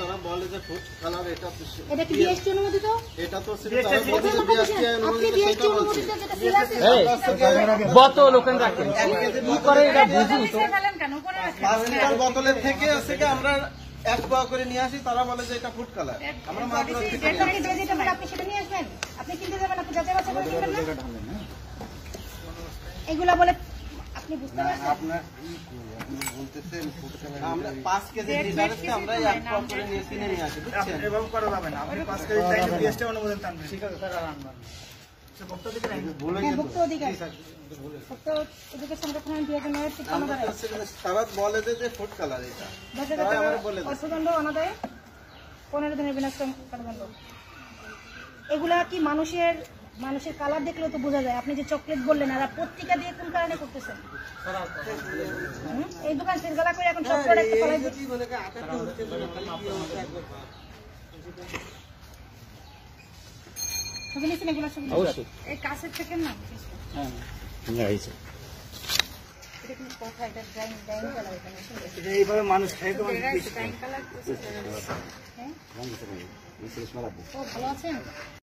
তারা বলে যে ফুড কালার এটা এটা কি বিএসটি অনুমোদিত? এটা তো বিএসটি অনুমোদিত। কত লোকেন রাখেন কি করে এটা বুঝুন তো। 5 লিটার বোতলের থেকে আছে কি আমরা 1 পোয়া করে নিয়ে আসি, তারা বলে যে এটা ফুড কালার। আমরা মাত্র আপনি সেটা নিয়ে আসবেন, আপনি কিনতে যাবেন, আপনি যাচাই বাছাই করে কিনবেন না। এগুলা বলে আপনি বুঝতে পারছেন? আপনার আপনি বলতেছেন ফুড কালার আমরা 5 কেজি লিটারকে আমরা 1 পোয়া করে নিয়ে কিনে নিয়ে আসি, বুঝছেন? এভাবে করা যাবে না। আপনি 5 কেজি চাইলে বিএসটি অনুমোদন টানবেন। ঠিক আছে স্যার, আর আনবেন। ভোক্তা অধিকার সংরক্ষণ বিভাগের তারা বলে যে ফুড কালার এটা অর্থদণ্ড অনাদায়ে 15 দিনের বিনাশ্রম কারাদণ্ড। এগুলা কি মানুষের কালার দেখলেও তো বোঝা যায়। আপনি যে চকলেট বললেন, আর পত্রিকা দিয়ে কোন কারণে করতেছেন? এই দোকান সিলগালা করে এখন চকলেট একটা ফলাই দিচ্ছি। এই কাছের থেকে না এইভাবে মানুষ খাই তো ভালো আছেন।